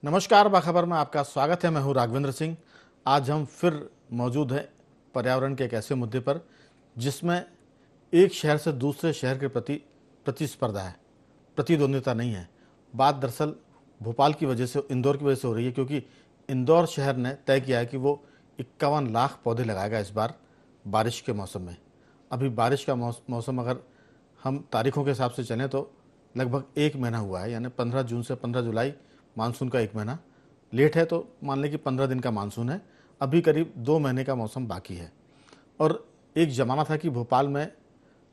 नमस्कार, बाखबर में आपका स्वागत है। मैं हूं राघवेंद्र सिंह। आज हम फिर मौजूद हैं पर्यावरण के एक ऐसे मुद्दे पर जिसमें एक शहर से दूसरे शहर के प्रति प्रतिस्पर्धा है, प्रतिद्वंद्विता नहीं है। बात दरअसल भोपाल की वजह से, इंदौर की वजह से हो रही है, क्योंकि इंदौर शहर ने तय किया है कि वो 51 लाख पौधे लगाएगा इस बार बारिश के मौसम में। अभी बारिश का मौसम अगर हम तारीखों के हिसाब से चलें तो लगभग एक महीना हुआ है, यानी 15 जून से 15 जुलाई मानसून का एक महीना लेट है, तो मान लें कि 15 दिन का मानसून है। अभी करीब 2 महीने का मौसम बाकी है। और एक ज़माना था कि भोपाल में,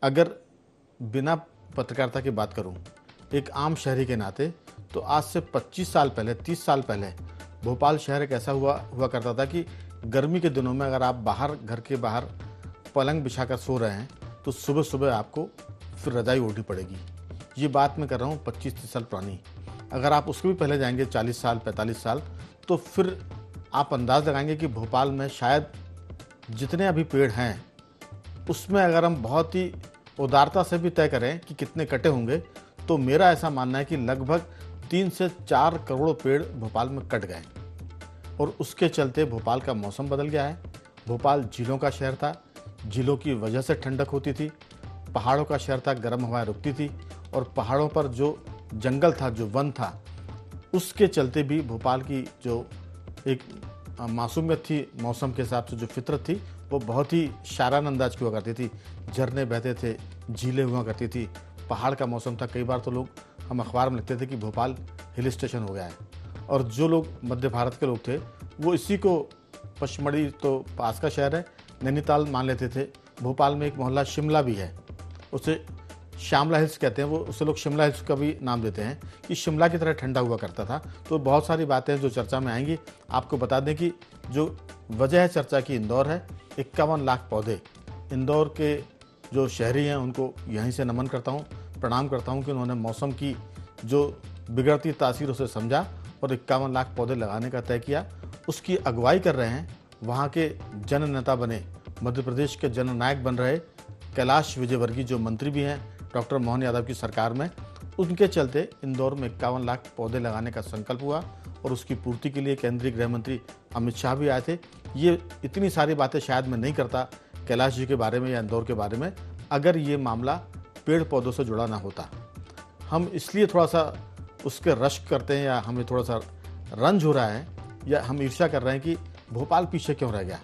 अगर बिना पत्रकारिता की बात करूं, एक आम शहरी के नाते, तो आज से 25 साल पहले, 30 साल पहले भोपाल शहर एक ऐसा हुआ करता था कि गर्मी के दिनों में अगर आप बाहर, घर के बाहर पलंग बिछाकर सो रहे हैं तो सुबह सुबह आपको फिर रजाई ओढ़नी पड़ेगी। ये बात मैं कर रहा हूँ 25-30 साल पुरानी। अगर आप उसके भी पहले जाएंगे 40 साल, 45 साल, तो फिर आप अंदाज़ लगाएंगे कि भोपाल में शायद जितने अभी पेड़ हैं उसमें अगर हम बहुत ही उदारता से भी तय करें कि कितने कटे होंगे, तो मेरा ऐसा मानना है कि लगभग 3 से 4 करोड़ पेड़ भोपाल में कट गए। और उसके चलते भोपाल का मौसम बदल गया है। भोपाल झीलों का शहर था, झीलों की वजह से ठंडक होती थी। पहाड़ों का शहर था, गर्म हवाएं रुकती थी। और पहाड़ों पर जो जंगल था, जो वन था, उसके चलते भी भोपाल की जो एक मासूमियत थी, मौसम के हिसाब से जो फितरत थी, वो बहुत ही शारान अंदाज की हुआ करती थी। झरने बहते थे, झीलें हुआ करती थी, पहाड़ का मौसम था। कई बार तो लोग, हम अखबार में लिखते थे कि भोपाल हिल स्टेशन हो गया है। और जो लोग मध्य भारत के लोग थे वो इसी को, पचमढ़ी तो पास का शहर है, नैनीताल मान लेते थे। भोपाल में एक मोहल्ला शिमला भी है, उसे श्यामला हिल्स कहते हैं, वो उसे लोग शिमला हिल्स का भी नाम देते हैं, कि शिमला की तरह ठंडा हुआ करता था। तो बहुत सारी बातें जो चर्चा में आएंगी। आपको बता दें कि जो वजह है चर्चा की, इंदौर है। 51 लाख पौधे। इंदौर के जो शहरी हैं उनको यहीं से नमन करता हूँ, प्रणाम करता हूँ कि उन्होंने मौसम की जो बिगड़ती तासीर उसे समझा और 51 लाख पौधे लगाने का तय किया। उसकी अगुवाई कर रहे हैं वहाँ के जननेता बने, मध्य प्रदेश के जननायक बन रहे कैलाश विजयवर्गीय, जो मंत्री भी हैं डॉक्टर मोहन यादव की सरकार में। उनके चलते इंदौर में 51 लाख पौधे लगाने का संकल्प हुआ और उसकी पूर्ति के लिए केंद्रीय गृह मंत्री अमित शाह भी आए थे। ये इतनी सारी बातें शायद मैं नहीं करता कैलाश जी के बारे में या इंदौर के बारे में, अगर ये मामला पेड़ पौधों से जुड़ा ना होता। हम इसलिए थोड़ा सा उसके रश्क करते हैं, या हमें थोड़ा सा रंज हो रहा है, या हम ईर्ष्या कर रहे हैं कि भोपाल पीछे क्यों रह गया।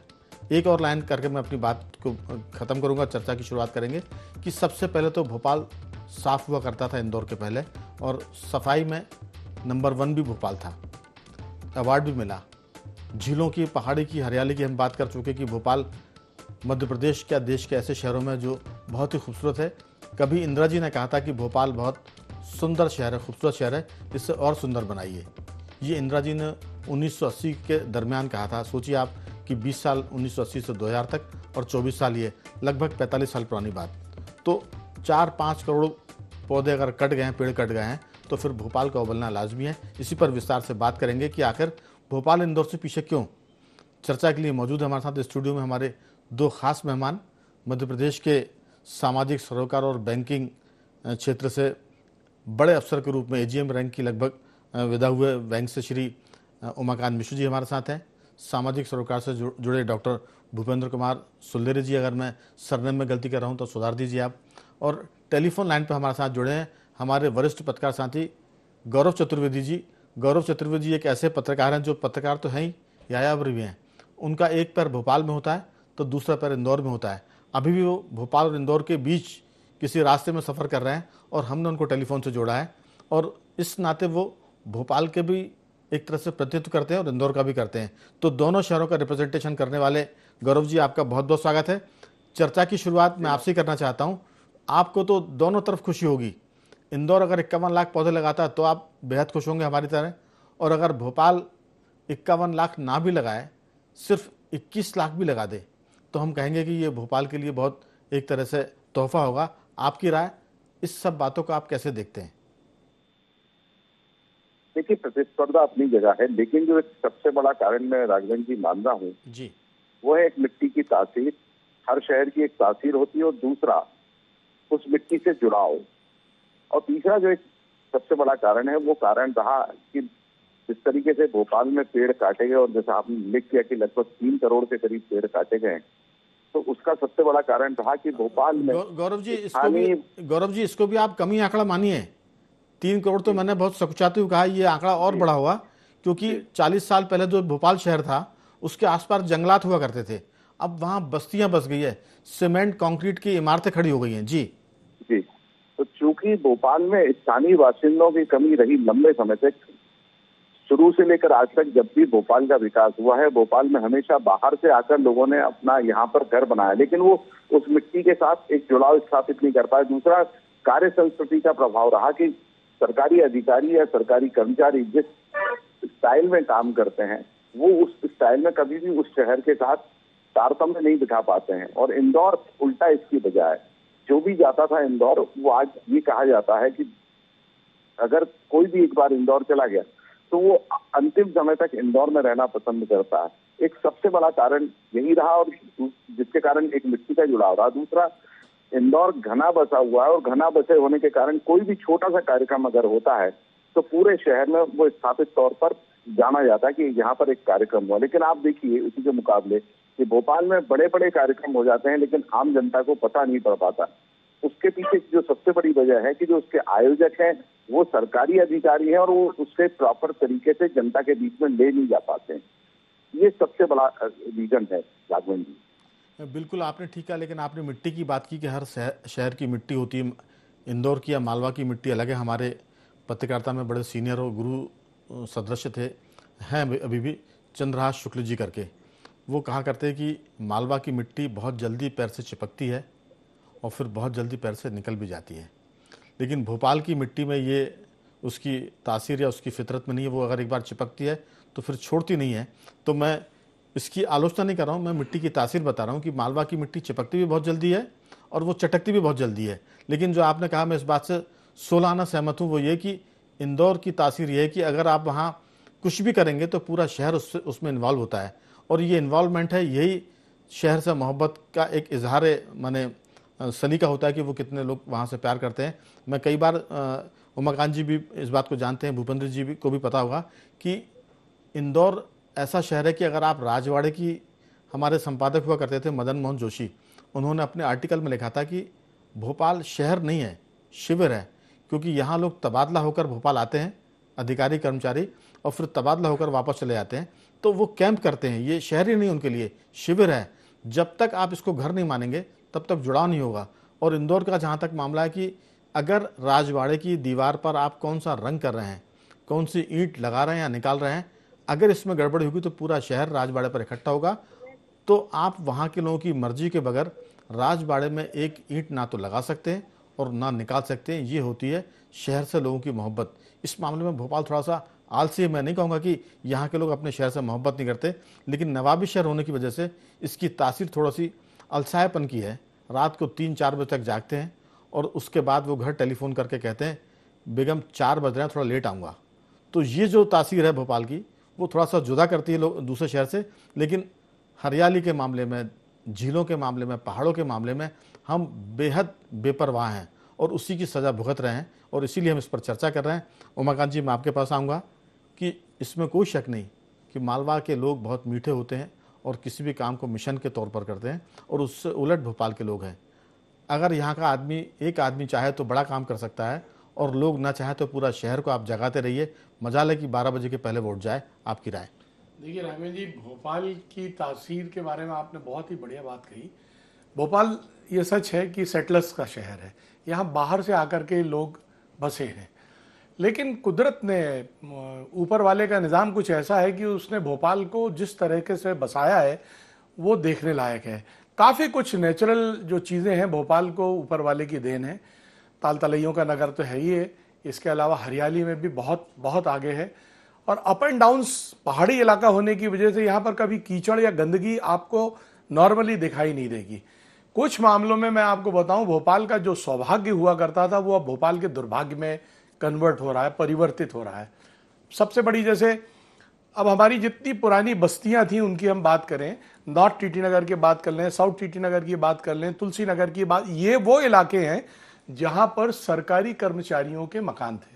एक और लाइन करके मैं अपनी बात को ख़त्म करूंगा, चर्चा की शुरुआत करेंगे। कि सबसे पहले तो भोपाल साफ हुआ करता था इंदौर के पहले, और सफाई में नंबर 1 भी भोपाल था, अवार्ड भी मिला। झीलों की, पहाड़ी की, हरियाली की हम बात कर चुके कि भोपाल मध्य प्रदेश क्या, देश के ऐसे शहरों में जो बहुत ही खूबसूरत है। कभी इंदिरा जी ने कहा था कि भोपाल बहुत सुंदर शहर है, खूबसूरत शहर है, इसे और सुंदर बनाइए। ये इंदिरा जी ने 1980 के दरमियान कहा था। सोचिए आप कि 20 साल 1980 से 2000 तक, और 24 साल, ये लगभग 45 साल पुरानी बात। तो 4-5 करोड़ पौधे अगर कट गए हैं, पेड़ कट गए हैं, तो फिर भोपाल का उबलना लाजमी है। इसी पर विस्तार से बात करेंगे कि आखिर भोपाल इंदौर से पीछे क्यों। चर्चा के लिए मौजूद है हमारे साथ स्टूडियो में हमारे 2 खास मेहमान, मध्य प्रदेश के सामाजिक सरोकार और बैंकिंग क्षेत्र से बड़े अफसर के रूप में एजीएम रैंक की लगभग विदा हुए बैंक से श्री उमाकांत मिश्र जी हमारे साथ हैं। सामाजिक सरोकार से जुड़े डॉक्टर भूपेंद्र कुमार सुल्लेरी जी, अगर मैं सरनेम में गलती कर रहा हूं तो सुधार दीजिए आप। और टेलीफोन लाइन पर हमारे साथ जुड़े हैं हमारे वरिष्ठ पत्रकार साथी गौरव चतुर्वेदी जी। गौरव चतुर्वेदी जी एक ऐसे पत्रकार हैं जो पत्रकार तो हैं ही, यायावर भी हैं। उनका एक पैर भोपाल में होता है तो दूसरा पैर इंदौर में होता है। अभी भी वो भोपाल और इंदौर के बीच किसी रास्ते में सफ़र कर रहे हैं और हमने उनको टेलीफोन से जोड़ा है। और इस नाते वो भोपाल के भी एक तरह से प्रतिनिधित्व करते हैं और इंदौर का भी करते हैं। तो दोनों शहरों का रिप्रेजेंटेशन करने वाले गौरव जी, आपका बहुत बहुत स्वागत है। चर्चा की शुरुआत मैं आपसे करना चाहता हूं। आपको तो दोनों तरफ खुशी होगी। इंदौर अगर 51 लाख पौधे लगाता तो आप बेहद खुश होंगे हमारी तरह, और अगर भोपाल 51 लाख ना भी लगाए, सिर्फ 21 लाख भी लगा दे, तो हम कहेंगे कि ये भोपाल के लिए बहुत एक तरह से तोहफा होगा। आपकी राय, इस सब बातों को आप कैसे देखते हैं? देखिए, प्रतिस्पर्धा अपनी जगह है, लेकिन जो एक सबसे बड़ा कारण मैं राघवेंद्र जी मान रहा हूँ जी, वो है एक मिट्टी की तासीर। हर शहर की एक तासीर होती है, और दूसरा उस मिट्टी से जुड़ाव। और तीसरा जो एक सबसे बड़ा कारण है वो कारण रहा कि जिस तरीके से भोपाल में पेड़ काटे गए और जैसा आपने उल्लेख किया कि लगभग 3 करोड़ के करीब पेड़ काटे गए, तो उसका सबसे बड़ा कारण रहा कि भोपाल में गौरव जी इसको भी आप कमी आंकड़ा मानिए। 3 करोड़ तो मैंने बहुत सकुचाते हुए कहा, ये आंकड़ा और बड़ा हुआ, क्योंकि 40 साल पहले जो भोपाल शहर था उसके आसपास जंगलात हुआ करते थे, अब वहां बस्तियां बस गई है, सीमेंट कंक्रीट की इमारतें खड़ी हो गई हैं। जी जी, तो चूंकि भोपाल में स्थानीय बाशिंदों की कमी रही लंबे समय से, शुरू से लेकर आज तक जब भी भोपाल का विकास हुआ है, भोपाल में हमेशा बाहर से आकर लोगों ने अपना यहाँ पर घर बनाया, लेकिन वो उस मिट्टी के साथ एक जुड़ाव स्थापित नहीं कर पाए। दूसरा, कार्य संस्कृति का प्रभाव रहा कि सरकारी अधिकारी या सरकारी कर्मचारी जिस स्टाइल में काम करते हैं, वो उस स्टाइल में कभी भी उस शहर के साथ तारतम्य नहीं दिखा पाते हैं। और इंदौर उल्टा इसकी बजाय, जो भी जाता था इंदौर, वो आज ये कहा जाता है कि अगर कोई भी एक बार इंदौर चला गया तो वो अंतिम समय तक इंदौर में रहना पसंद करता है। एक सबसे बड़ा कारण यही रहा, और जिसके कारण एक मिट्टी का जुड़ाव रहा। दूसरा, इंदौर घना बसा हुआ है, और घना बसे होने के कारण कोई भी छोटा सा कार्यक्रम अगर होता है तो पूरे शहर में वो स्थापित तौर पर जाना जाता है कि यहाँ पर एक कार्यक्रम हुआ। लेकिन आप देखिए उसी के मुकाबले कि भोपाल में बड़े बड़े कार्यक्रम हो जाते हैं, लेकिन आम जनता को पता नहीं पड़ पाता। उसके पीछे जो सबसे बड़ी वजह है कि जो उसके आयोजक हैं वो सरकारी अधिकारी हैं, और वो उससे प्रॉपर तरीके से जनता के बीच में ले नहीं जा पाते हैं। ये सबसे बड़ा रीजन है राघवन जी। बिल्कुल आपने ठीक कहा, लेकिन आपने मिट्टी की बात की कि हर शहर की मिट्टी होती है, इंदौर की या मालवा की मिट्टी अलग है। हमारे पत्रकारिता में बड़े सीनियर और गुरु सदृश थे, हैं अभी भी, चंद्रहास शुक्ल जी करके, वो कहा करते हैं कि मालवा की मिट्टी बहुत जल्दी पैर से चिपकती है और फिर बहुत जल्दी पैर से निकल भी जाती है, लेकिन भोपाल की मिट्टी में ये उसकी तासीर या उसकी फितरत में नहीं है। वो अगर एक बार चिपकती है तो फिर छोड़ती नहीं है। तो मैं इसकी आलोचना नहीं कर रहा हूँ, मैं मिट्टी की तासीर बता रहा हूँ कि मालवा की मिट्टी चिपकती भी बहुत जल्दी है और वो चटकती भी बहुत जल्दी है। लेकिन जो आपने कहा, मैं इस बात से 16 आना सहमत हूँ, वो ये कि इंदौर की तासीर ये है कि अगर आप वहाँ कुछ भी करेंगे तो पूरा शहर उसमें इन्वॉल्व होता है, और ये इन्वॉल्वमेंट है, यही शहर से मोहब्बत का एक इजहार माने सलीका होता है कि वो कितने लोग वहाँ से प्यार करते हैं। मैं कई बार, उमाकांत जी भी इस बात को जानते हैं, भूपेंद्र जी भी को भी पता होगा कि इंदौर ऐसा शहर है कि अगर आप राजवाड़े की, हमारे संपादक हुआ करते थे मदन मोहन जोशी, उन्होंने अपने आर्टिकल में लिखा था कि भोपाल शहर नहीं है, शिविर है, क्योंकि यहाँ लोग तबादला होकर भोपाल आते हैं, अधिकारी कर्मचारी, और फिर तबादला होकर वापस चले जाते हैं। तो वो कैंप करते हैं, ये शहर ही नहीं उनके लिए, शिविर है। जब तक आप इसको घर नहीं मानेंगे तब तक जुड़ाव नहीं होगा। और इंदौर का जहाँ तक मामला है कि अगर राजवाड़े की दीवार पर आप कौन सा रंग कर रहे हैं, कौन सी ईंट लगा रहे हैं या निकाल रहे हैं, अगर इसमें गड़बड़ी होगी तो पूरा शहर राजवाड़े पर इकट्ठा होगा। तो आप वहाँ के लोगों की मर्जी के बगैर राजवाड़े में एक ईंट ना तो लगा सकते हैं और ना निकाल सकते हैं। ये होती है शहर से लोगों की मोहब्बत। इस मामले में भोपाल थोड़ा सा आलसी है। मैं नहीं कहूँगा कि यहाँ के लोग अपने शहर से मोहब्बत नहीं करते, लेकिन नवाबी शहर होने की वजह से इसकी तासीर थोड़ा सी अलसायपन की है। रात को 3-4 बजे तक जागते हैं और उसके बाद वो घर टेलीफोन करके कहते हैं बेगम 4 बज रहे हैं, थोड़ा लेट आऊँगा। तो ये जो तासीर है भोपाल की, वो थोड़ा सा जुदा करती है लोग दूसरे शहर से। लेकिन हरियाली के मामले में, झीलों के मामले में, पहाड़ों के मामले में हम बेहद बेपरवाह हैं और उसी की सज़ा भुगत रहे हैं, और इसीलिए हम इस पर चर्चा कर रहे हैं। उमाकांत जी, मैं आपके पास आऊँगा कि इसमें कोई शक नहीं कि मालवा के लोग बहुत मीठे होते हैं और किसी भी काम को मिशन के तौर पर करते हैं, और उससे उलट भोपाल के लोग हैं। अगर यहाँ का एक आदमी चाहे तो बड़ा काम कर सकता है, और लोग ना चाहे तो पूरा शहर को आप जगाते रहिए। मजाल है कि 12 बजे के पहले वोट जाए। आपकी राय? देखिए राघवेंद्र जी, भोपाल की तासीर के बारे में आपने बहुत ही बढ़िया बात कही। भोपाल, ये सच है कि सेटलर्स का शहर है, यहाँ बाहर से आकर के लोग बसे हैं, लेकिन कुदरत ने, ऊपर वाले का निज़ाम कुछ ऐसा है कि उसने भोपाल को जिस तरीके से बसाया है वो देखने लायक है। काफ़ी कुछ नेचुरल जो चीज़ें हैं भोपाल को ऊपर वाले की देन है। ताल तलैयों का नगर तो है ही है, इसके अलावा हरियाली में भी बहुत बहुत आगे है, और अप एंड डाउन्स पहाड़ी इलाका होने की वजह से यहाँ पर कभी कीचड़ या गंदगी आपको नॉर्मली दिखाई नहीं देगी। कुछ मामलों में मैं आपको बताऊं, भोपाल का जो सौभाग्य हुआ करता था वो अब भोपाल के दुर्भाग्य में कन्वर्ट हो रहा है, परिवर्तित हो रहा है। सबसे बड़ी, जैसे अब हमारी जितनी पुरानी बस्तियां थी उनकी हम बात करें, नॉर्थ टीटी नगर की बात कर लें, साउथ टीटी नगर की बात कर लें, तुलसी नगर की बात, ये वो इलाके हैं जहां पर सरकारी कर्मचारियों के मकान थे।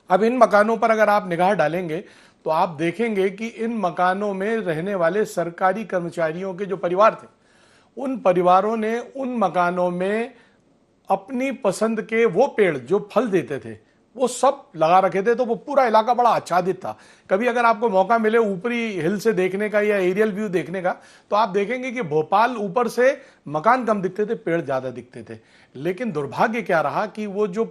अब इन मकानों पर अगर आप निगाह डालेंगे तो आप देखेंगे कि इन मकानों में रहने वाले सरकारी कर्मचारियों के जो परिवार थे, उन परिवारों ने उन मकानों में अपनी पसंद के वो पेड़ जो फल देते थे वो सब लगा रखे थे। तो वो पूरा इलाका बड़ा आच्छादित था। कभी अगर आपको मौका मिले ऊपरी हिल से देखने का या एरियल व्यू देखने का, तो आप देखेंगे कि भोपाल ऊपर से मकान कम दिखते थे, पेड़ ज्यादा दिखते थे। लेकिन दुर्भाग्य क्या रहा कि वो जो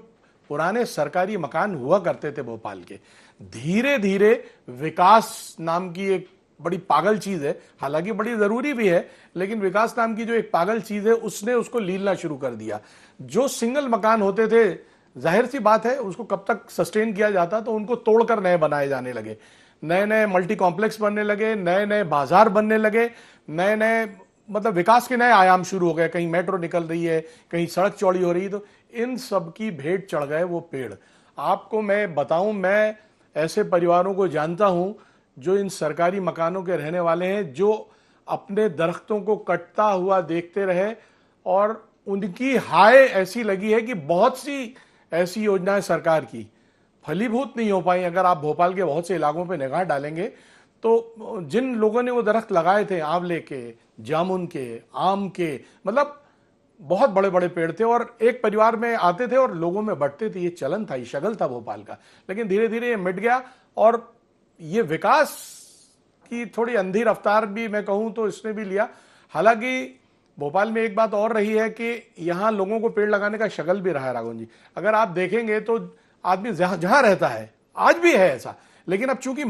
पुराने सरकारी मकान हुआ करते थे भोपाल के, धीरे धीरे विकास नाम की एक बड़ी पागल चीज है, हालांकि बड़ी जरूरी भी है, लेकिन विकास नाम की जो एक पागल चीज है उसने उसको लीलना शुरू कर दिया। जो सिंगल मकान होते थे, जाहिर सी बात है उसको कब तक सस्टेन किया जाता, तो उनको तोड़कर नए बनाए जाने लगे, नए नए मल्टी कॉम्प्लेक्स बनने लगे, नए नए बाजार बनने लगे, नए नए मतलब विकास के नए आयाम शुरू हो गए। कहीं मेट्रो निकल रही है, कहीं सड़क चौड़ी हो रही है, तो इन सब की भेंट चढ़ गए वो पेड़। आपको मैं बताऊं, मैं ऐसे परिवारों को जानता हूं जो इन सरकारी मकानों के रहने वाले हैं, जो अपने दरख्तों को कटता हुआ देखते रहे और उनकी हाय ऐसी लगी है कि बहुत सी ऐसी योजनाएं सरकार की फलीभूत नहीं हो पाई। अगर आप भोपाल के बहुत से इलाकों पे निगाह डालेंगे तो जिन लोगों ने वो दरख्त लगाए थे, आंवले के, जामुन के, आम के, मतलब बहुत बड़े बड़े पेड़ थे और एक परिवार में आते थे और लोगों में बंटते थे, ये चलन था, ये शगल था भोपाल का। लेकिन धीरे धीरे ये मिट गया और ये विकास की थोड़ी अंधी रफ्तार भी मैं कहूं तो इसने भी लिया। हालांकि भोपाल में एक बात और रही है कि यहां लोगों को पेड़ लगाने का शगल भी रहा है राघवन जी। अगर आप देखेंगे तो आदमी जहां रहता है, आज भी है ऐसा, लेकिन अब चूंकि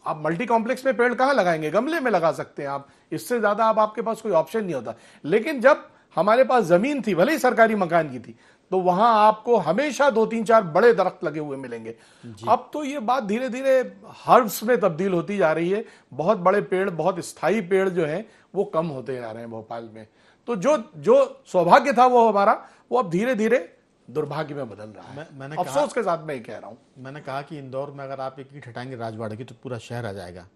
आप मल्टी कॉम्प्लेक्स में पेड़ कहां लगाएंगे, गमले में लगा सकते हैं आप, इससे ज्यादा अब आपके पास कोई ऑप्शन नहीं होता। लेकिन जब हमारे पास जमीन थी, भले ही सरकारी मकान की थी, तो वहां आपको हमेशा 2-3-4 बड़े दरख्त लगे हुए मिलेंगे। अब तो ये बात धीरे धीरे हर्ब्स में तब्दील होती जा रही है। बहुत बड़े पेड़, बहुत स्थायी पेड़ जो हैं वो कम होते जा रहे हैं भोपाल में। तो जो जो सौभाग्य था वो हमारा, वो अब धीरे धीरे दुर्भाग्य में बदल रहा है। मैंने अफसोस के साथ मैं ये कह रहा हूं। मैंने कहा कि इंदौर में अगर आप एक ईंट हटाएंगे राजवाड़े की तो पूरा शहर आ जाएगा।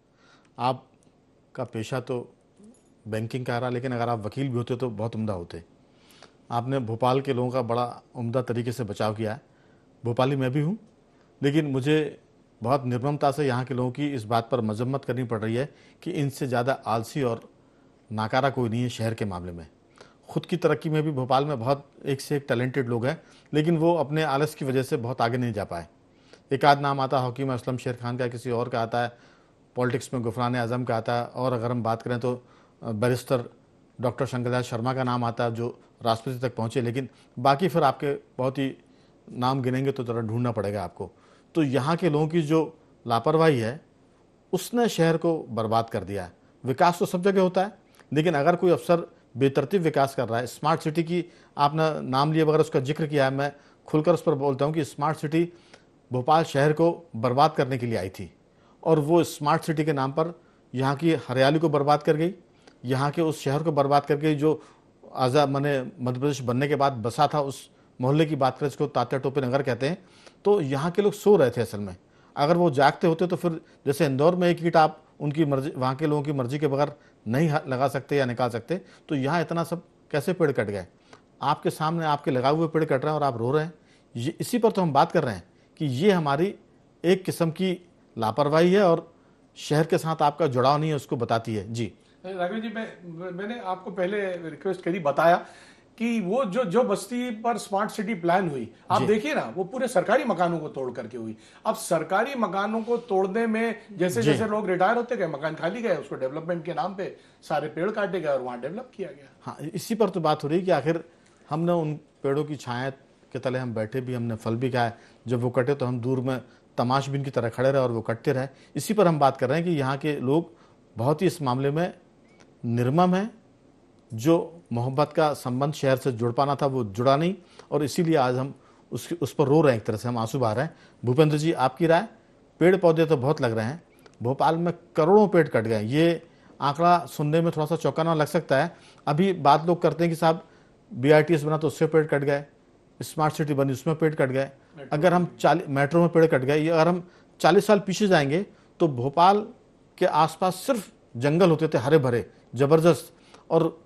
आपका पेशा तो बैंकिंग का रहा, लेकिन अगर आप वकील भी होते तो बहुत उम्दा होते। आपने भोपाल के लोगों का बड़ा उम्दा तरीके से बचाव किया है। भोपाली मैं भी हूँ, लेकिन मुझे बहुत निर्ममता से यहाँ के लोगों की इस बात पर मजम्मत करनी पड़ रही है कि इनसे ज़्यादा आलसी और नाकारा कोई नहीं है शहर के मामले में। खुद की तरक्की में भी भोपाल में बहुत एक से एक टैलेंटेड लोग हैं, लेकिन वो अपने आलस की वजह से बहुत आगे नहीं जा पाए। एक आध नाम आता है हॉकी में असलम शेर खान का, किसी और का आता है, पॉलिटिक्स में गुफरान आजम का आता है, और अगर हम बात करें तो बैरिस्टर डॉक्टर शंकरदयाल शर्मा का नाम आता है जो राष्ट्रपति तक पहुँचे। लेकिन बाकी फिर आपके बहुत ही नाम गिनेंगे तो ज़रा ढूंढना पड़ेगा आपको। तो यहाँ के लोगों की जो लापरवाही है उसने शहर को बर्बाद कर दिया है। विकास तो सब जगह होता है, लेकिन अगर कोई अफसर बेतरतीब विकास कर रहा है, स्मार्ट सिटी की आपने नाम लिए बगैर उसका जिक्र किया है, मैं खुलकर उस पर बोलता हूँ कि स्मार्ट सिटी भोपाल शहर को बर्बाद करने के लिए आई थी, और वो स्मार्ट सिटी के नाम पर यहाँ की हरियाली को बर्बाद कर गई, यहाँ के उस शहर को बर्बाद कर गई जो आज़ाद मने मध्य प्रदेश बनने के बाद बसा था। उस मोहल्ले की बात करें जिसको तात्या टोपे नगर कहते हैं, तो यहाँ के लोग सो रहे थे। असल में अगर वो जागते होते तो फिर जैसे इंदौर में एक ईंट आप उनकी मर्जी, वहाँ के लोगों की मर्जी के बगैर नहीं लगा सकते या निकाल सकते, तो यहाँ इतना सब कैसे पेड़ कट गए? आपके सामने आपके लगाए हुए पेड़ कट रहे हैं और आप रो रहे हैं। ये इसी पर तो हम बात कर रहे हैं कि ये हमारी एक किस्म की लापरवाही है और शहर के साथ आपका जुड़ाव नहीं है, उसको बताती है। जी राघव जी, मैंने आपको पहले रिक्वेस्ट करी, बताया कि वो जो बस्ती पर स्मार्ट सिटी प्लान हुई, आप देखिए ना, वो पूरे सरकारी मकानों को तोड़ करके हुई। अब सरकारी मकानों को तोड़ने में जैसे जैसे लोग रिटायर होते गए, मकान खाली गए, उसको डेवलपमेंट के नाम पे सारे पेड़ काटे गए और वहां डेवलप किया गया। हाँ, इसी पर तो बात हो रही है कि आखिर हमने उन पेड़ों की छाया के तले हम बैठे भी, हमने फल भी खाए, जब वो कटे तो हम दूर में तमाशबीन की तरह खड़े रहे और वो कटते रहे। इसी पर हम बात कर रहे हैं कि यहाँ के लोग बहुत ही इस मामले में निर्मम हैं। जो मोहब्बत का संबंध शहर से जुड़ पाना था वो जुड़ा नहीं, और इसीलिए आज हम उस पर रो रहे हैं, एक तरह से हम आंसू बहा रहे हैं। भूपेंद्र जी, आपकी राय? पेड़ पौधे तो बहुत लग रहे हैं, भोपाल में करोड़ों पेड़ कट गए। ये आंकड़ा सुनने में थोड़ा सा चौंकाना लग सकता है। अभी बात लोग करते हैं कि साहब BRTS बना तो उससे पेड़ कट गए, स्मार्ट सिटी बनी उसमें पेड़ कट गए, अगर हम मेट्रो में पेड़ कट गए। अगर हम 40 साल पीछे जाएंगे तो भोपाल के आसपास सिर्फ जंगल होते थे, हरे भरे ज़बरदस्त, और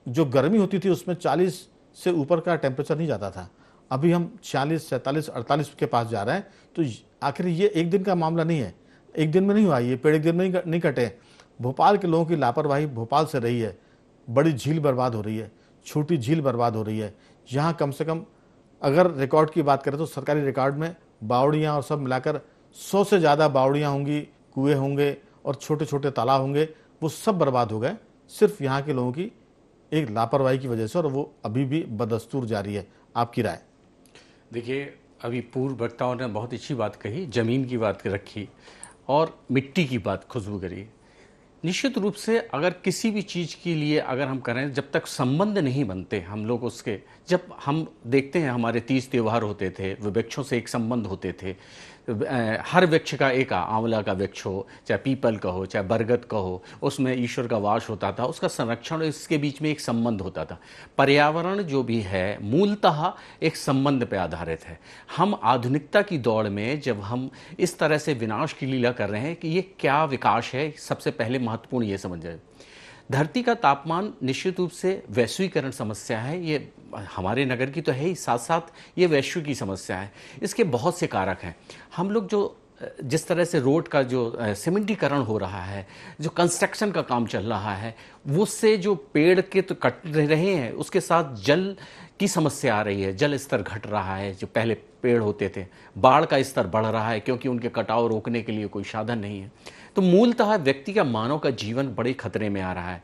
जो गर्मी होती थी उसमें 40 से ऊपर का टेम्परेचर नहीं जाता था। अभी हम 46, 47, 48 के पास जा रहे हैं। तो आखिर ये एक दिन का मामला नहीं है, एक दिन में नहीं हुआ, ये पेड़ एक दिन में नहीं कटे। भोपाल के लोगों की लापरवाही भोपाल से रही है। बड़ी झील बर्बाद हो रही है, छोटी झील बर्बाद हो रही है। यहाँ कम से कम अगर रिकॉर्ड की बात करें तो सरकारी रिकॉर्ड में बावड़ियाँ और सब मिलाकर 100 से ज़्यादा बावड़ियाँ होंगी, कुएँ होंगे और छोटे छोटे तालाब होंगे, वो सब बर्बाद हो गए सिर्फ यहाँ के लोगों की एक लापरवाही की वजह से, और वो अभी भी बदस्तूर जारी है। आपकी राय? देखिए, अभी पूर्व वक्ताओं ने बहुत अच्छी बात कही, ज़मीन की बात रखी और मिट्टी की बात खुशबू करी। निश्चित रूप से अगर किसी भी चीज़ के लिए अगर हम करें, जब तक संबंध नहीं बनते हम लोग उसके, जब हम देखते हैं हमारे 30 त्यौहार होते थे, वृक्षों से एक संबंध होते थे। हर वृक्ष का एक, आंवला का वृक्ष हो, चाहे पीपल का हो, चाहे बरगद का हो, उसमें ईश्वर का वास होता था, उसका संरक्षण, इसके बीच में एक संबंध होता था। पर्यावरण जो भी है मूलतः एक संबंध पर आधारित है। हम आधुनिकता की दौड़ में जब हम इस तरह से विनाश की लीला कर रहे हैं कि ये क्या विकास है, सबसे पहले महत्वपूर्ण ये समझ जाए। धरती का तापमान निश्चित रूप से वैश्वीकरण समस्या है, ये हमारे नगर की तो है ही, साथ साथ ये वैश्विक की समस्या है। इसके बहुत से कारक हैं। हम लोग जो जिस तरह से रोड का जो सीमेंटीकरण हो रहा है, जो कंस्ट्रक्शन का काम चल रहा है, उससे जो पेड़ के तो कट रहे हैं, उसके साथ जल की समस्या आ रही है, जल स्तर घट रहा है। जो पहले पेड़ होते थे, बाढ़ का स्तर बढ़ रहा है क्योंकि उनके कटाव रोकने के लिए कोई साधन नहीं है। तो मूलतः व्यक्ति का, मानव का जीवन बड़े खतरे में आ रहा है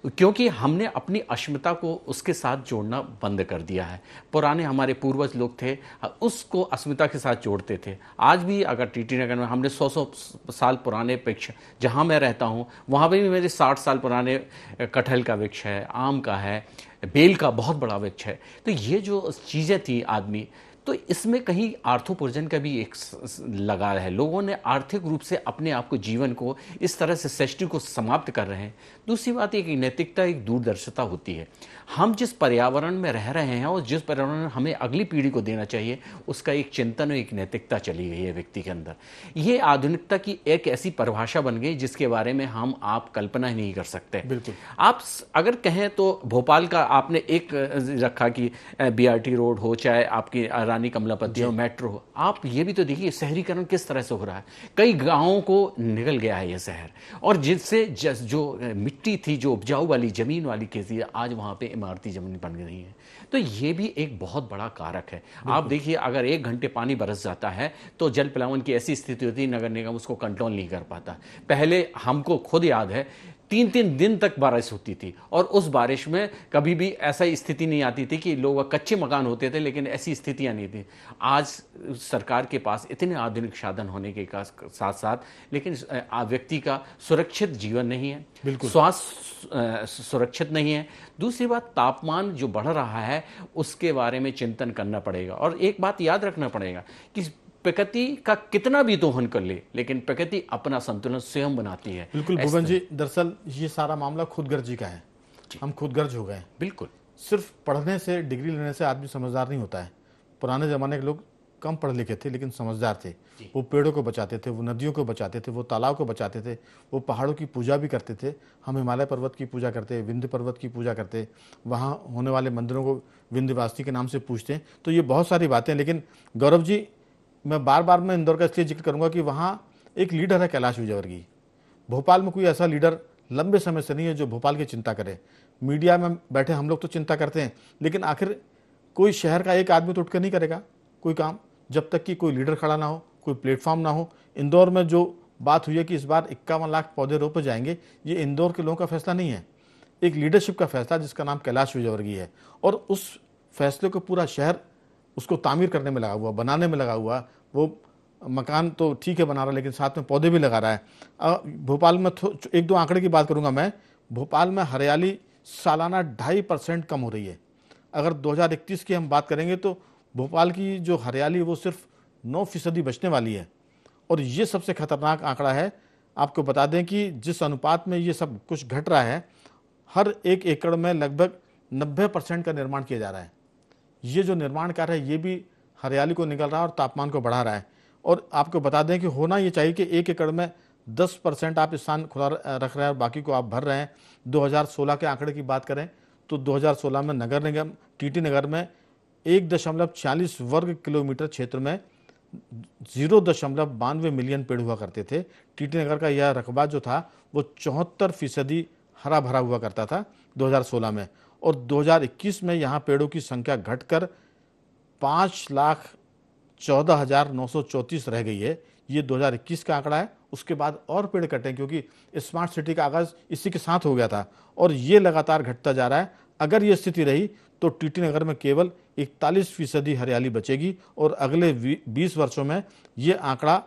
क्योंकि हमने अपनी अस्मिता को उसके साथ जोड़ना बंद कर दिया है। पुराने हमारे पूर्वज लोग थे, उसको अस्मिता के साथ जोड़ते थे। आज भी अगर टीटी नगर में हमने 100 साल पुराने वृक्ष, जहाँ मैं रहता हूँ वहाँ पर भी मेरे 60 साल पुराने कटहल का वृक्ष है, आम का है, बेल का बहुत बड़ा वृक्ष है। तो ये जो चीज़ें थी आदमी, तो इसमें कहीं आर्थोपूर्जन का भी एक लगा है। लोगों ने आर्थिक रूप से अपने आप को, जीवन को इस तरह से सृष्टि को समाप्त कर रहे हैं। दूसरी बात, एक नैतिकता, एक दूरदर्शिता होती है। हम जिस पर्यावरण में रह रहे हैं और जिस पर्यावरण हमें अगली पीढ़ी को देना चाहिए, उसका एक चिंतन और एक नैतिकता चली गई है व्यक्ति के अंदर। ये आधुनिकता की एक ऐसी परिभाषा बन गई जिसके बारे में हम आप कल्पना ही नहीं कर सकते। बिल्कुल। आप अगर कहें तो भोपाल का आपने एक रखा कि BRT रोड हो, चाहे आपकी रानी कमलापति हो, मेट्रो हो, आप ये भी तो देखिए शहरीकरण किस तरह से हो रहा है। कई गांवों को निगल गया है ये शहर, और जिससे जो मिट्टी थी, जो उपजाऊ वाली जमीन वाली खेती, आज वहां पे इमारती जमीन बन रही है। तो ये भी एक बहुत बड़ा कारक है। आप देखिए, अगर 1 घंटे पानी बरस जाता है तो जल प्लावन की ऐसी स्थिति होती है, नगर निगम उसको कंट्रोल नहीं कर पाता। पहले हमको खुद याद है 3-3 दिन तक बारिश होती थी, और उस बारिश में कभी भी ऐसा स्थिति नहीं आती थी कि लोग, कच्चे मकान होते थे लेकिन ऐसी स्थितियां नहीं थी। आज सरकार के पास इतने आधुनिक साधन होने के साथ साथ लेकिन व्यक्ति का सुरक्षित जीवन नहीं है, बिल्कुल स्वास्थ्य सुरक्षित नहीं है। दूसरी बात, तापमान जो बढ़ रहा है उसके बारे में चिंतन करना पड़ेगा। और एक बात याद रखना पड़ेगा कि प्रकृति का कितना भी दोहन कर ले, लेकिन प्रकृति अपना संतुलन स्वयं बनाती है। बिल्कुल भुवन जी, दरअसल ये सारा मामला खुदगर्जी का है। हम खुदगर्ज हो गए। बिल्कुल। सिर्फ पढ़ने से, डिग्री लेने से आदमी समझदार नहीं होता है। पुराने ज़माने के लोग कम पढ़े लिखे थे लेकिन समझदार थे। वो पेड़ों को बचाते थे, वो नदियों को बचाते थे, वो तालाब को बचाते थे, वो पहाड़ों की पूजा भी करते थे। हम हिमालय पर्वत की पूजा करते, विंध्य पर्वत की पूजा करते, वहाँ होने वाले मंदिरों को विंध्यवासिनी के नाम से पूछते हैं। तो ये बहुत सारी बातें। लेकिन गौरव जी, मैं बार बार मैं इंदौर का इसलिए जिक्र करूंगा कि वहाँ एक लीडर है, कैलाश विजयवर्गीय। भोपाल में कोई ऐसा लीडर लंबे समय से नहीं है जो भोपाल की चिंता करे। मीडिया में बैठे हम लोग तो चिंता करते हैं, लेकिन आखिर कोई शहर का एक आदमी तो उठ कर नहीं करेगा कोई काम, जब तक कि कोई लीडर खड़ा ना हो, कोई प्लेटफॉर्म ना हो। इंदौर में जो बात हुई है कि इस बार 51 लाख पौधे रोपे जाएंगे, ये इंदौर के लोगों का फैसला नहीं है, एक लीडरशिप का फैसला जिसका नाम कैलाश विजयवर्गीय है। और उस फैसले को पूरा शहर उसको तामीर करने में लगा हुआ, बनाने में लगा हुआ। वो मकान तो ठीक है बना रहा है, लेकिन साथ में पौधे भी लगा रहा है। भोपाल में 1-2 आंकड़े की बात करूंगा मैं। भोपाल में हरियाली सालाना 2.5% कम हो रही है। अगर 2031 की हम बात करेंगे तो भोपाल की जो हरियाली वो सिर्फ 9% बचने वाली है। और ये सबसे खतरनाक आंकड़ा है। आपको बता दें कि जिस अनुपात में ये सब कुछ घट रहा है, हर 1 एकड़ में लगभग 90% का निर्माण किया जा रहा है। ये जो निर्माण कार्य है ये भी हरियाली को निकल रहा है और तापमान को बढ़ा रहा है। और आपको बता दें कि होना ये चाहिए कि 1 एकड़ में 10% आप स्थान खुला रख रहे हैं और बाकी को आप भर रहे हैं। 2016 के आंकड़े की बात करें तो 2016 में नगर निगम टीटी नगर में 1.40 वर्ग किलोमीटर क्षेत्र में 0.92 मिलियन पेड़ हुआ करते थे। टीटी नगर का यह रकबा जो था वो 74% हरा भरा हुआ करता था 2016 में, और 2021 में यहाँ पेड़ों की संख्या घटकर 5,14,934 रह गई है। ये 2021 का आंकड़ा है। उसके बाद और पेड़ कटे क्योंकि स्मार्ट सिटी का आगाज इसी के साथ हो गया था और ये लगातार घटता जा रहा है। अगर ये स्थिति रही तो टीटी नगर में केवल 41% हरियाली बचेगी और अगले 20 वर्षों में ये आंकड़ा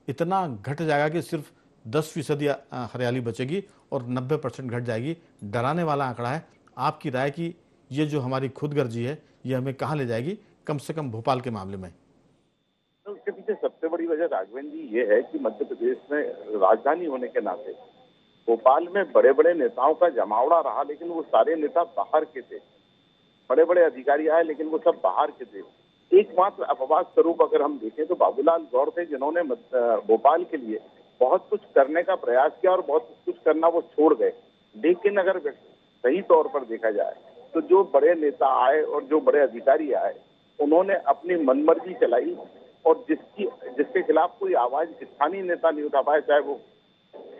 इतना घट जाएगा कि सिर्फ 10% हरियाली बचेगी और 90% घट जाएगी। डराने वाला आंकड़ा है। आपकी राय की ये जो हमारी खुदगर्जी है ये हमें कहाँ ले जाएगी, कम से कम भोपाल के मामले में? तो उसके पीछे सबसे बड़ी वजह राघवेंद्र जी ये है कि मध्य प्रदेश में राजधानी होने के नाते भोपाल में बड़े बड़े नेताओं का जमावड़ा रहा, लेकिन वो सारे नेता बाहर के थे। बड़े बड़े अधिकारी आए लेकिन वो सब बाहर के थे। एकमात्र अपवाद स्वरूप अगर हम देखें तो बाबूलाल गौर थे, जिन्होंने भोपाल के लिए बहुत कुछ करने का प्रयास किया और बहुत कुछ करना वो छोड़ गए। लेकिन अगर सही तौर पर देखा जाए तो जो बड़े नेता आए और जो बड़े अधिकारी आए उन्होंने अपनी मनमर्जी चलाई और जिसके खिलाफ कोई आवाज स्थानीय नेता नहीं उठा पाया, चाहे वो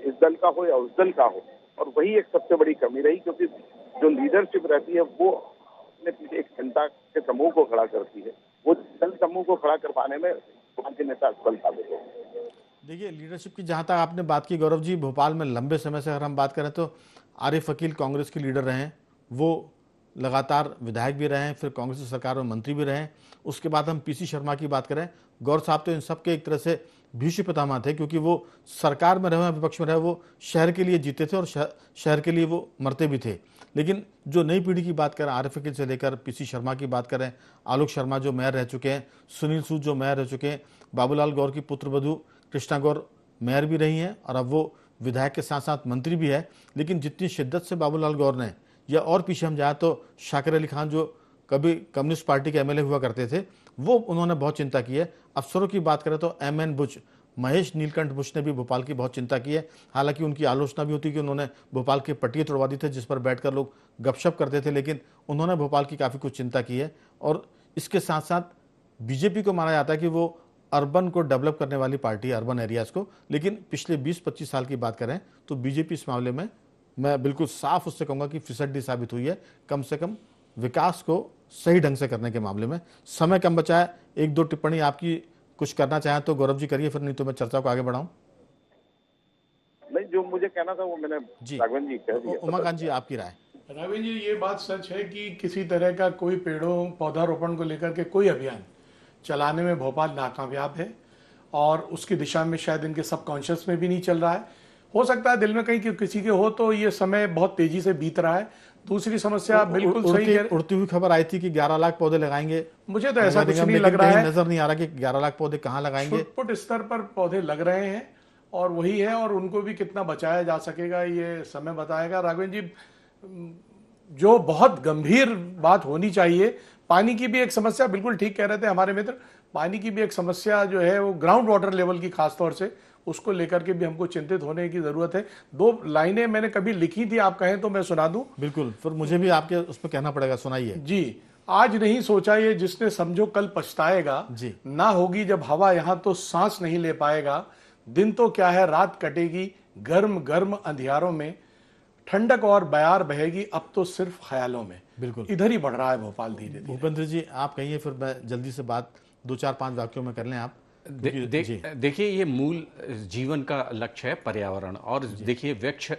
इस दल का हो या उस दल का हो। और वही एक सबसे बड़ी कमी रही, क्योंकि जो लीडरशिप रहती है वो अपने पीछे एक जनता के समूह को खड़ा करती है। वो जन समूह को खड़ा कर पाने में भोपाल के नेता असफल साबित हो। देखिए, लीडरशिप की जहाँ तक आपने बात की गौरव जी, भोपाल में लंबे समय से अगर हम बात करें तो आरिफ अकील कांग्रेस के लीडर रहे हैं, वो लगातार विधायक भी रहे हैं, फिर कांग्रेस की सरकार में मंत्री भी रहे हैं। उसके बाद हम पीसी शर्मा की बात करें, गौर साहब तो इन सब के एक तरह से भीष्म पितामह थे, क्योंकि वो सरकार में रहे, विपक्ष में रहे, वो शहर के लिए जीते थे और शहर के लिए वो मरते भी थे। लेकिन जो नई पीढ़ी की बात करें, आरिफ अकील से लेकर पीसी शर्मा की बात करें, आलोक शर्मा जो मेयर रह चुके हैं, सुनील सूद जो मेयर रह चुके हैं, बाबूलाल गौर की पुत्रवधू कृष्णा गौर मेयर भी रही हैं और अब वो विधायक के साथ साथ मंत्री भी है। लेकिन जितनी शिद्दत से बाबूलाल गौर ने, या और पीछे हम जाए तो शाकिर अली खान जो कभी कम्युनिस्ट पार्टी के एमएलए हुआ करते थे, वो उन्होंने बहुत चिंता की है। अफसरों की बात करें तो एमएन बुच, महेश नीलकंठ बुच ने भी भोपाल की बहुत चिंता की है। हालांकि उनकी आलोचना भी होती कि उन्होंने भोपाल के पट्टिए तोड़वा दी थे जिस पर बैठकर लोग गपशप करते थे, लेकिन उन्होंने भोपाल की काफ़ी कुछ चिंता की है। और इसके साथ साथ बीजेपी को माना जाता है कि वो अर्बन को डेवलप करने वाली पार्टी है, अर्बन एरियाज़ को। लेकिन पिछले 20-25 साल की बात करें तो बीजेपी इस मामले में, मैं बिल्कुल साफ उससे कहूँगा कि फिसड्डी साबित हुई है, कम से कम विकास को सही ढंग से करने के मामले में। समय कम बचा है, 1-2 टिप्पणी आपकी कुछ करना चाहें तो गौरव जी करिए, फिर नहीं तो मैं चर्चा को आगे बढ़ाऊं। नहीं, जो मुझे कहना था वो मैंने राघवेंद्र जी कह दिया। उमाकांत जी, आपकी राय? राघवेंद्र जी, ये बात सच है कि किसी तरह का कोई पेड़ों पौधारोपण को लेकर के कोई अभियान चलाने में भोपाल नाकामयाब है और उसकी दिशा में शायद इनके सबकॉन्शियस में भी नहीं चल रहा है। हो सकता है दिल में कहीं किसी के हो तो ये समय बहुत तेजी से बीत रहा है। दूसरी समस्या बिल्कुल सही है, उड़ती हुई खबर आई थी कि 11 लाख पौधे लगाएंगे। मुझे तो ऐसा कुछ नहीं लग रहा है, नजर नहीं आ रहा कि 11 लाख पौधे कहाँ लगाएंगे। छुटपुट स्तर पर पौधे लग रहे हैं और वही है, और उनको भी कितना बचाया जा सकेगा ये समय बताएगा। राघवेंद्र जी, जो बहुत गंभीर बात होनी चाहिए, पानी की भी एक समस्या, बिल्कुल ठीक कह रहे थे हमारे मित्र, पानी की भी एक समस्या जो है वो ग्राउंड वाटर लेवल की खासतौर से, उसको लेकर के भी हमको चिंतित होने की जरूरत है। 2 लाइनें मैंने कभी लिखी थी, आप कहें तो मैं सुना दूं। बिल्कुल, फिर मुझे भी आपके उस पर कहना पड़ेगा, सुनाइए जी। आज नहीं सोचा ये जिसने समझो कल पछताएगा जी। ना होगी जब हवा यहां तो सांस नहीं ले पाएगा। दिन तो क्या है रात कटेगी गर्म गर्म अंधियारों में, ठंडक और बयार बहेगी अब तो सिर्फ ख्यालों में। बिल्कुल, इधर ही बढ़ रहा है भोपाल धीरे धीरे। भूपेंद्र जी, आप कहिए, फिर मैं जल्दी से बात 2-4-5 वाक्यों में कर लें आप। देखिए, ये मूल जीवन का लक्ष्य है पर्यावरण, और देखिए वृक्ष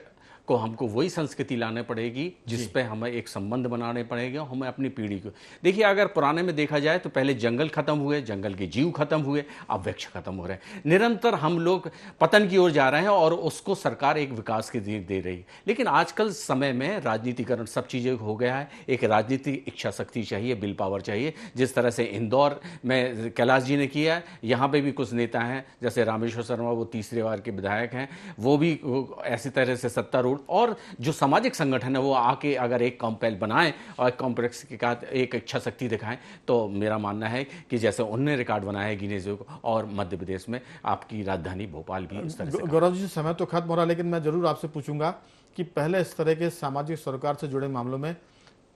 को हमको वही संस्कृति लाने पड़ेगी जिस पे हमें एक संबंध बनाने पड़ेगा, हमें अपनी पीढ़ी को। देखिए, अगर पुराने में देखा जाए तो पहले जंगल खत्म हुए, जंगल के जीव खत्म हुए, अब वृक्ष खत्म हो रहे हैं। निरंतर हम लोग पतन की ओर जा रहे हैं और उसको सरकार एक विकास की दे रही है। लेकिन आजकल समय में राजनीतिकरण सब चीज़ें हो गया है। एक राजनीतिक इच्छा शक्ति चाहिए, विल पावर चाहिए। जिस तरह से इंदौर में कैलाश जी ने किया है, यहाँ पर भी कुछ नेता हैं जैसे रामेश्वर शर्मा, वो तीसरी बार के विधायक हैं, वो भी ऐसी तरह से सत्तारूढ़, और जो सामाजिक संगठन है वो आके अगर एक कॉम्पेल बनाएं और कॉम्प्लेक्स के साथ एक इच्छा शक्ति दिखाएं, तो मेरा मानना है कि जैसे उन्होंने रिकॉर्ड बनाया है गिनीज बुक, और मध्य प्रदेश में आपकी राजधानी भोपाल भी इस तरह से। गौरव जी, समय तो खत्म हो रहा है, लेकिन मैं जरूर आपसे पूछूंगा कि पहले इस तरह के सामाजिक सरोकार से जुड़े मामलों में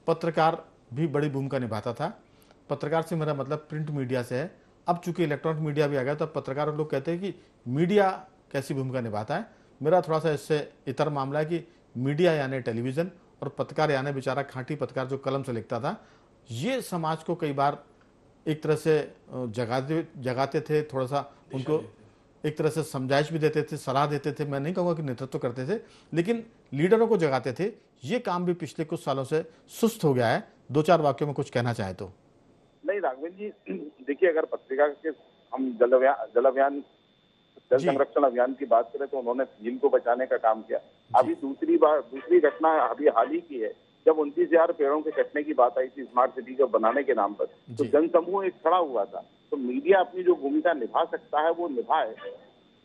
पत्रकार भी बड़ी भूमिका निभाता था। पत्रकार से मेरा मतलब प्रिंट मीडिया से है। अब चूंकि इलेक्ट्रॉनिक मीडिया भी आ गया तो अब पत्रकार लोग कहते हैं कि मीडिया कैसी भूमिका निभाता है। मेरा थोड़ा सा इससे इतर मामला है कि मीडिया यानी टेलीविज़न और पत्रकार यानी बेचारा खांटी पत्रकार जो कलम से लिखता था, ये समाज को कई बार एक तरह से जगाते थे, थोड़ा सा उनको एक तरह से समझाइश भी देते थे, सलाह देते थे। मैं नहीं कहूँगा कि नेतृत्व करते थे, लेकिन लीडरों को जगाते थे। ये काम भी पिछले कुछ सालों से सुस्त हो गया है। 2-4 वाक्यों में कुछ कहना चाहे तो। नहीं राघवेंद्र जी, देखिए अगर पत्रिका के हम जल संरक्षण अभियान की बात करें तो उन्होंने झील को बचाने का काम किया। अभी दूसरी घटना अभी हाल ही की है, जब 29,000 पेड़ों के कटने की बात आई थी स्मार्ट सिटी को बनाने के नाम पर, तो जनसमूह एक खड़ा हुआ था। तो मीडिया अपनी जो भूमिका निभा सकता है वो निभाए,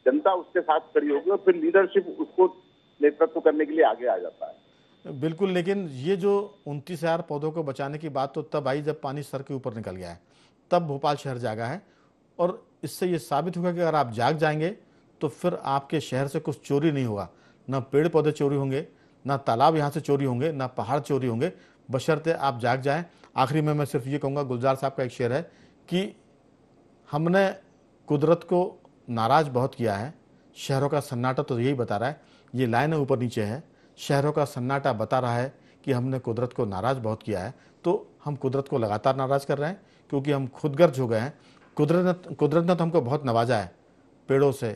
जनता उसके साथ खड़ी होगी और फिर लीडरशिप उसको नेतृत्व करने के लिए आगे आ जाता है। बिल्कुल, लेकिन ये जो 29,000 पौधों को बचाने की बात तो तब आई जब पानी सर के ऊपर निकल गया है, तब भोपाल शहर जागा है। और इससे ये साबित होगा कि अगर आप जाग जाएंगे तो फिर आपके शहर से कुछ चोरी नहीं होगा। ना पेड़ पौधे चोरी होंगे, ना तालाब यहाँ से चोरी होंगे, ना पहाड़ चोरी होंगे, बशर्ते आप जाग जाएं। आखिरी में मैं सिर्फ ये कहूँगा, गुलजार साहब का एक शेर है कि हमने कुदरत को नाराज़ बहुत किया है, शहरों का सन्नाटा तो यही बता रहा है। ये लाइनें ऊपर नीचे है, शहरों का सन्नाटा बता रहा है कि हमने कुदरत को नाराज़ बहुत किया है। तो हम कुदरत को लगातार नाराज़ कर रहे हैं क्योंकि हम खुदगर्ज हो गए हैं। कुदरत ने तो हमको बहुत नवाजा है, पेड़ों से,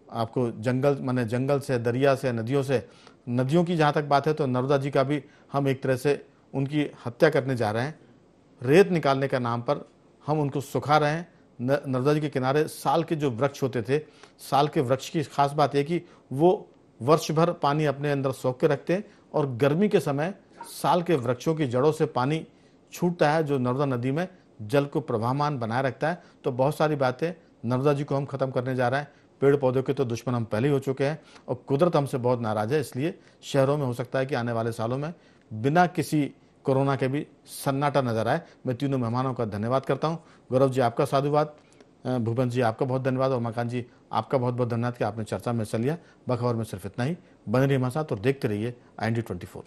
आपको जंगल से, दरिया से, नदियों से। नदियों की जहाँ तक बात है तो नर्मदा जी का भी हम एक तरह से उनकी हत्या करने जा रहे हैं। रेत निकालने का नाम पर हम उनको सुखा रहे हैं। नर्मदा जी के किनारे साल के जो वृक्ष होते थे, साल के वृक्ष की खास बात यह कि वो वर्ष भर पानी अपने अंदर सोख के रखते हैं और गर्मी के समय साल के वृक्षों की जड़ों से पानी छूटता है जो नर्मदा नदी में जल को प्रवाहमान बनाए रखता है। तो बहुत सारी बातें, नर्मदा जी को हम खत्म करने जा रहे हैं। पेड़ पौधों के तो दुश्मन हम पहले ही हो चुके हैं और कुदरत हमसे बहुत नाराज है। इसलिए शहरों में हो सकता है कि आने वाले सालों में बिना किसी कोरोना के भी सन्नाटा नजर आए। मैं तीनों मेहमानों का धन्यवाद करता हूँ। गौरव जी आपका साधुवाद, भूपेंद्र जी आपका बहुत धन्यवाद और मकान जी आपका बहुत बहुत धन्यवाद कि आपने चर्चा में हिस्सा लिया। बखबर में सिर्फ इतना ही। बने रहिए हमारे साथ और देखते रहिए IND24।